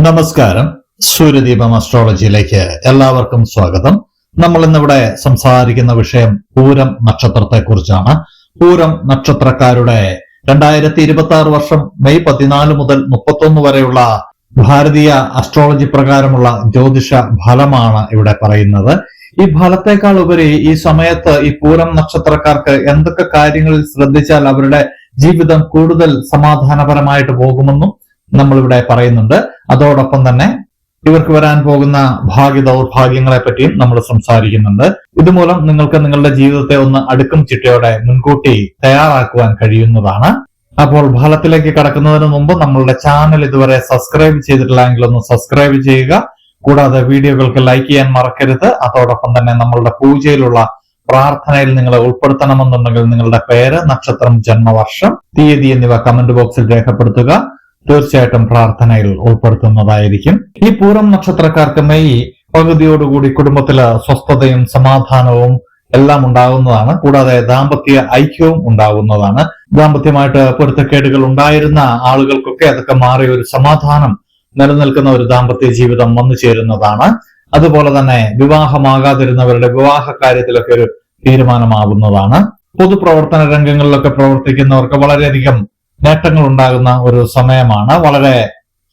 നമസ്കാരം. സൂര്യദീപം അസ്ട്രോളജിയിലേക്ക് എല്ലാവർക്കും സ്വാഗതം. നമ്മൾ ഇന്നിവിടെ സംസാരിക്കുന്ന വിഷയം പൂരം നക്ഷത്രത്തെ കുറിച്ചാണ്. പൂരം നക്ഷത്രക്കാരുടെ 2026 വർഷം മെയ് 14 മുതൽ 31 വരെയുള്ള ഭാരതീയ അസ്ട്രോളജി പ്രകാരമുള്ള ജ്യോതിഷ ഫലമാണ് ഇവിടെ പറയുന്നത്. ഈ ഫലത്തെക്കാൾ ഉപരി ഈ സമയത്ത് ഈ പൂരം നക്ഷത്രക്കാർക്ക് എന്തൊക്കെ കാര്യങ്ങളിൽ ശ്രദ്ധിച്ചാൽ അവരുടെ ജീവിതം കൂടുതൽ സമാധാനപരമായിട്ട് പോകുമെന്നും നമ്മളിവിടെ പറയുന്നുണ്ട്. അതോടൊപ്പം തന്നെ ഇവർക്ക് വരാൻ പോകുന്ന ഭാഗ്യ ദൗർഭാഗ്യങ്ങളെ പറ്റിയും നമ്മൾ സംസാരിക്കുന്നുണ്ട്. ഇതുമൂലം നിങ്ങൾക്ക് നിങ്ങളുടെ ജീവിതത്തെ ഒന്ന് അടുക്കും ചിട്ടയോടെ മുൻകൂട്ടി തയ്യാറാക്കുവാൻ കഴിയുന്നതാണ്. അപ്പോൾ ഫലത്തിലേക്ക് കടക്കുന്നതിന് മുമ്പ് നമ്മളുടെ ചാനൽ ഇതുവരെ സബ്സ്ക്രൈബ് ചെയ്തിട്ടില്ലെങ്കിൽ ഒന്ന് സബ്സ്ക്രൈബ് ചെയ്യുക. കൂടാതെ വീഡിയോകൾക്ക് ലൈക്ക് ചെയ്യാൻ മറക്കരുത്. അതോടൊപ്പം തന്നെ നമ്മളുടെ പൂജയിലുള്ള പ്രാർത്ഥനയിൽ നിങ്ങൾ ഉൾപ്പെടുത്തണമെന്നുണ്ടെങ്കിൽ നിങ്ങളുടെ പേര്, നക്ഷത്രം, ജന്മവർഷം, തീയതി എന്നിവ കമന്റ് ബോക്സിൽ രേഖപ്പെടുത്തുക. തീർച്ചയായിട്ടും പ്രാർത്ഥനയിൽ ഉൾപ്പെടുത്തുന്നതായിരിക്കും. ഈ പൂരം നക്ഷത്രക്കാർക്ക് മെയ് പകുതിയോടുകൂടി കുടുംബത്തില് സ്വസ്ഥതയും സമാധാനവും എല്ലാം ഉണ്ടാകുന്നതാണ്. കൂടാതെ ദാമ്പത്യ ഐക്യവും ഉണ്ടാകുന്നതാണ്. ദാമ്പത്യമായിട്ട് പൊരുത്തക്കേടുകൾ ഉണ്ടായിരുന്ന ആളുകൾക്കൊക്കെ അതൊക്കെ മാറി ഒരു സമാധാനം നിലനിൽക്കുന്ന ഒരു ദാമ്പത്യ ജീവിതം വന്നു ചേരുന്നതാണ്. അതുപോലെ തന്നെ വിവാഹമാകാതിരുന്നവരുടെ വിവാഹ കാര്യത്തിലൊക്കെ ഒരു തീരുമാനമാകുന്നതാണ്. പൊതുപ്രവർത്തന രംഗങ്ങളിലൊക്കെ പ്രവർത്തിക്കുന്നവർക്ക് വളരെയധികം നേട്ടങ്ങൾ ഉണ്ടാകുന്ന ഒരു സമയമാണ്. വളരെ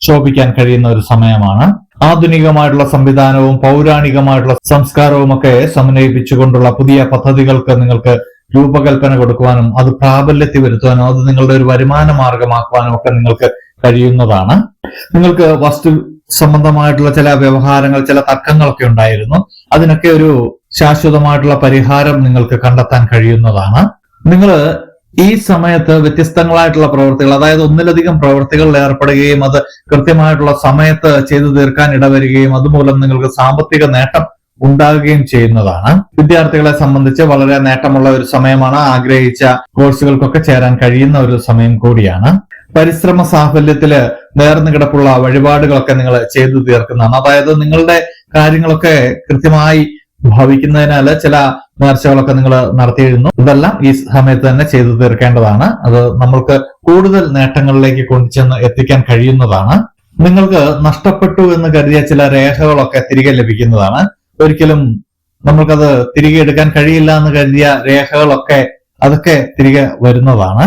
ശോഭിക്കാൻ കഴിയുന്ന ഒരു സമയമാണ്. ആധുനികമായിട്ടുള്ള സംവിധാനവും പൗരാണികമായിട്ടുള്ള സംസ്കാരവും ഒക്കെ സമന്വയിപ്പിച്ചുകൊണ്ടുള്ള പുതിയ പദ്ധതികൾക്ക് നിങ്ങൾക്ക് രൂപകൽപ്പന കൊടുക്കുവാനും അത് പ്രാബല്യത്തിൽ വരുത്തുവാനും അത് നിങ്ങളുടെ ഒരു വരുമാന മാർഗമാക്കുവാനും ഒക്കെ നിങ്ങൾക്ക് കഴിയുന്നതാണ്. നിങ്ങൾക്ക് വസ്തു സംബന്ധമായിട്ടുള്ള ചില വ്യവഹാരങ്ങൾ, ചില തർക്കങ്ങളൊക്കെ ഉണ്ടായിരുന്നു. അതിനൊക്കെ ഒരു ശാശ്വതമായിട്ടുള്ള പരിഹാരം നിങ്ങൾക്ക് കണ്ടെത്താൻ കഴിയുന്നതാണ്. നിങ്ങൾ ഈ സമയത്ത് വ്യത്യസ്തങ്ങളായിട്ടുള്ള പ്രവൃത്തികൾ, അതായത് ഒന്നിലധികം പ്രവൃത്തികളിൽ ഏർപ്പെടുകയും അത് കൃത്യമായിട്ടുള്ള സമയത്ത് ചെയ്തു തീർക്കാൻ ഇടവരികയും അതുമൂലം നിങ്ങൾക്ക് സാമ്പത്തിക നേട്ടം ഉണ്ടാകുകയും ചെയ്യുന്നതാണ്. വിദ്യാർത്ഥികളെ സംബന്ധിച്ച് വളരെ നേട്ടമുള്ള ഒരു സമയമാണ്. ആഗ്രഹിച്ച കോഴ്സുകൾക്കൊക്കെ ചേരാൻ കഴിയുന്ന ഒരു സമയം കൂടിയാണ്. പരിശ്രമ സാഫല്യത്തില് നേർന്നു കിടപ്പുള്ള വഴിപാടുകളൊക്കെ നിങ്ങൾ ചെയ്തു തീർക്കുന്നതാണ്. അതായത് നിങ്ങളുടെ കാര്യങ്ങളൊക്കെ കൃത്യമായി ഭവിക്കുന്നതിനാൽ ചില നേർച്ചകളൊക്കെ നിങ്ങൾ നടത്തിയിരുന്നു. ഇതെല്ലാം ഈ സമയത്ത് തന്നെ ചെയ്തു തീർക്കേണ്ടതാണ്. അത് നമ്മൾക്ക് കൂടുതൽ നേട്ടങ്ങളിലേക്ക് കൊണ്ടുചെന്ന് എത്തിക്കാൻ കഴിയുന്നതാണ്. നിങ്ങൾക്ക് നഷ്ടപ്പെട്ടു എന്ന് കരുതിയ ചില രേഖകളൊക്കെ തിരികെ ലഭിക്കുന്നതാണ്. ഒരിക്കലും നമ്മൾക്കത് തിരികെ എടുക്കാൻ കഴിയില്ല എന്ന് കരുതിയ രേഖകളൊക്കെ അതൊക്കെ തിരികെ വരുന്നതാണ്.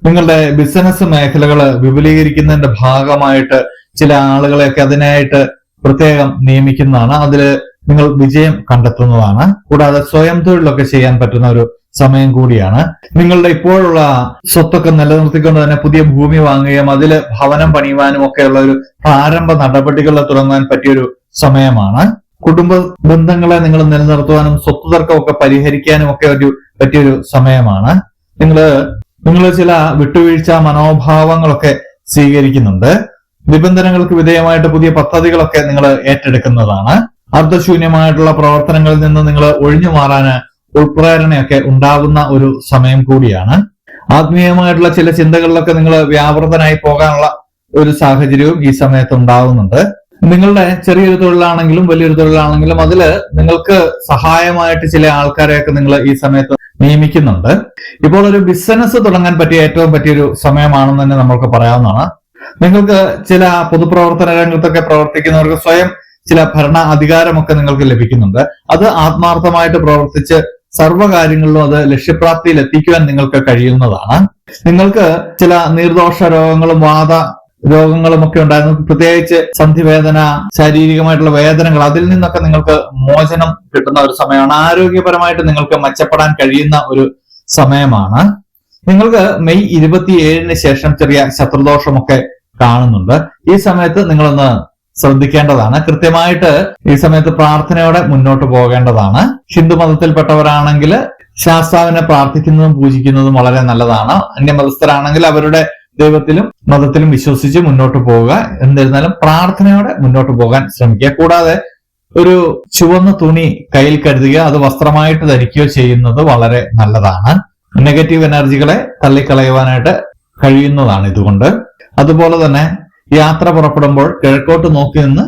നിങ്ങളുടെ ബിസിനസ് മേഖലകൾ വിപുലീകരിക്കുന്നതിന്റെ ഭാഗമായിട്ട് ചില ആളുകളെയൊക്കെ അതിനായിട്ട് പ്രത്യേകം നിയമിക്കുന്നതാണ്. അതില് നിങ്ങൾ വിജയം കണ്ടെത്തുന്നതാണ്. കൂടാതെ സ്വയം തൊഴിലൊക്കെ ചെയ്യാൻ പറ്റുന്ന ഒരു സമയം കൂടിയാണ്. നിങ്ങളുടെ ഇപ്പോഴുള്ള സ്വത്തൊക്കെ നിലനിർത്തിക്കൊണ്ട് തന്നെ പുതിയ ഭൂമി വാങ്ങുകയും അതിൽ ഭവനം പണിയുവാനും ഒക്കെയുള്ള ഒരു പ്രാരംഭ നടപടികൾ തുടങ്ങാൻ പറ്റിയൊരു സമയമാണ്. കുടുംബ ബന്ധങ്ങളെ നിങ്ങൾ നിലനിർത്തുവാനും സ്വത്ത് തർക്കമൊക്കെ പരിഹരിക്കാനും ഒക്കെ പറ്റിയൊരു സമയമാണ്. നിങ്ങൾ ചില വിട്ടുവീഴ്ച മനോഭാവങ്ങളൊക്കെ സ്വീകരിക്കുന്നുണ്ട്. നിബന്ധനകൾക്ക് വിധേയമായിട്ട് പുതിയ പദ്ധതികളൊക്കെ നിങ്ങൾ ഏറ്റെടുക്കുന്നതാണ്. അർദ്ധശൂന്യമായിട്ടുള്ള പ്രവർത്തനങ്ങളിൽ നിന്ന് നിങ്ങൾ ഒഴിഞ്ഞു മാറാന് ഉൾപ്രേരണയൊക്കെ ഉണ്ടാകുന്ന ഒരു സമയം കൂടിയാണ്. ആത്മീയമായിട്ടുള്ള ചില ചിന്തകളിലൊക്കെ നിങ്ങൾ വ്യാപൃതനായി പോകാനുള്ള ഒരു സാഹചര്യവും ഈ സമയത്ത് ഉണ്ടാകുന്നുണ്ട്. നിങ്ങളുടെ ചെറിയൊരു തൊഴിലാണെങ്കിലും വലിയൊരു തൊഴിലാണെങ്കിലും അതില് നിങ്ങൾക്ക് സഹായമായിട്ട് ചില ആൾക്കാരെയൊക്കെ നിങ്ങൾ ഈ സമയത്ത് നിയമിക്കുന്നുണ്ട്. ഇപ്പോൾ ഒരു ബിസിനസ് തുടങ്ങാൻ ഏറ്റവും പറ്റിയൊരു സമയമാണെന്ന് തന്നെ നമ്മൾക്ക് പറയാവുന്നതാണ്. നിങ്ങൾക്ക് ചില പൊതുപ്രവർത്തന രംഗത്തൊക്കെ പ്രവർത്തിക്കുന്നവർക്ക് സ്വയം ചില ഭരണ അധികാരമൊക്കെ നിങ്ങൾക്ക് ലഭിക്കുന്നുണ്ട്. അത് ആത്മാർത്ഥമായിട്ട് പ്രവർത്തിച്ച് സർവ്വകാര്യങ്ങളിലും അത് ലക്ഷ്യപ്രാപ്തിയിൽ എത്തിക്കുവാൻ നിങ്ങൾക്ക് കഴിയുന്നതാണ്. നിങ്ങൾക്ക് ചില നീർദോഷ രോഗങ്ങളും വാത രോഗങ്ങളും ഒക്കെ ഉണ്ടായിരുന്നു. പ്രത്യേകിച്ച് സന്ധിവേദന, ശാരീരികമായിട്ടുള്ള വേദനകൾ, അതിൽ നിന്നൊക്കെ നിങ്ങൾക്ക് മോചനം കിട്ടുന്ന ഒരു സമയമാണ്. ആരോഗ്യപരമായിട്ട് നിങ്ങൾക്ക് മെച്ചപ്പെടാൻ കഴിയുന്ന ഒരു സമയമാണ്. നിങ്ങൾക്ക് മെയ് 27 ശേഷം ചെറിയ ശത്രുദോഷമൊക്കെ കാണുന്നുണ്ട്. ഈ സമയത്ത് നിങ്ങളൊന്ന് ശ്രദ്ധിക്കേണ്ടതാണ്. കൃത്യമായിട്ട് ഈ സമയത്ത് പ്രാർത്ഥനയോടെ മുന്നോട്ട് പോകേണ്ടതാണ്. ഹിന്ദു മതത്തിൽപ്പെട്ടവരാണെങ്കിൽ ശാസ്താവിനെ പ്രാർത്ഥിക്കുന്നതും പൂജിക്കുന്നതും വളരെ നല്ലതാണ്. അന്യമതസ്ഥരാണെങ്കിൽ അവരുടെ ദൈവത്തിലും മതത്തിലും വിശ്വസിച്ച് മുന്നോട്ട് പോവുക. എന്നിരുന്നാലും പ്രാർത്ഥനയോടെ മുന്നോട്ട് പോകാൻ ശ്രമിക്കുക. കൂടാതെ ഒരു ചുവന്ന തുണി കയ്യിൽ കരുതുക, അത് വസ്ത്രമായിട്ട് ധരിക്കുകയോ ചെയ്യുന്നത് വളരെ നല്ലതാണ്. നെഗറ്റീവ് എനർജികളെ തള്ളിക്കളയുവാനായിട്ട് കഴിയുന്നതാണ് ഇതുകൊണ്ട്. അതുപോലെ തന്നെ യാത്ര പുറപ്പെടുമ്പോൾ കിഴക്കോട്ട് നോക്കി നിന്ന്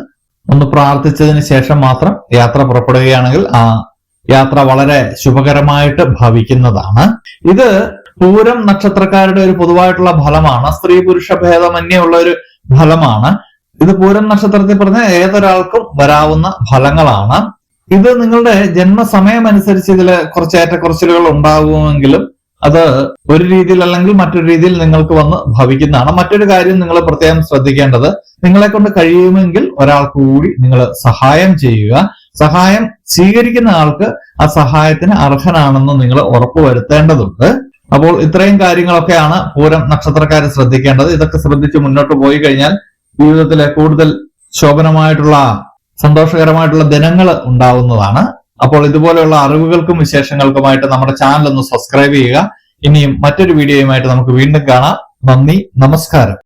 ഒന്ന് പ്രാർത്ഥിച്ചതിന് ശേഷം മാത്രം യാത്ര പുറപ്പെടുകയാണെങ്കിൽ ആ യാത്ര വളരെ ശുഭകരമായിട്ട് ഭവിക്കുന്നതാണ്. ഇത് പൂരം നക്ഷത്രക്കാരുടെ ഒരു പൊതുവായിട്ടുള്ള ഫലമാണ്. സ്ത്രീ പുരുഷ ഭേദമന്യേ ഉള്ള ഒരു ഫലമാണ്. ഇത് പൂരം നക്ഷത്രത്തിൽ പറഞ്ഞ ഏതൊരാൾക്കും വരാവുന്ന ഫലങ്ങളാണ്. ഇത് നിങ്ങളുടെ ജന്മസമയം അനുസരിച്ച് ഇതിൽ കുറച്ച് ഏറ്റക്കുറച്ചിലുകൾ ഉണ്ടാകുമെങ്കിലും അത് ഒരു രീതിയിൽ അല്ലെങ്കിൽ മറ്റൊരു രീതിയിൽ നിങ്ങൾക്ക് വന്ന് ഭവിക്കുന്നതാണ്. മറ്റൊരു കാര്യം നിങ്ങൾ പ്രത്യേകം ശ്രദ്ധിക്കേണ്ടത്, നിങ്ങളെ കൊണ്ട് കഴിയുമെങ്കിൽ ഒരാൾക്ക് കൂടി നിങ്ങൾ സഹായം ചെയ്യുക. സഹായം സ്വീകരിക്കുന്ന ആൾക്ക് ആ സഹായത്തിന് അർഹനാണെന്ന് നിങ്ങൾ ഉറപ്പുവരുത്തേണ്ടതുണ്ട്. അപ്പോൾ ഇത്രയും കാര്യങ്ങളൊക്കെയാണ് പൂരം നക്ഷത്രക്കാർ ശ്രദ്ധിക്കേണ്ടത്. ഇതൊക്കെ ശ്രദ്ധിച്ച് മുന്നോട്ട് പോയി കഴിഞ്ഞാൽ ജീവിതത്തിലെ കൂടുതൽ ശോഭനമായിട്ടുള്ള സന്തോഷകരമായിട്ടുള്ള ദിനങ്ങൾ ഉണ്ടാവുന്നതാണ്. അപ്പോൾ ഇതുപോലെയുള്ള അറിവുകൾക്കും വിശേഷങ്ങൾക്കുമായിട്ട് നമ്മുടെ ചാനൽ ഒന്ന് സബ്സ്ക്രൈബ് ചെയ്യുക. ഇനിയും മറ്റൊരു വീഡിയോയുമായിട്ട് നമുക്ക് വീണ്ടും കാണാം. നന്ദി, നമസ്കാരം.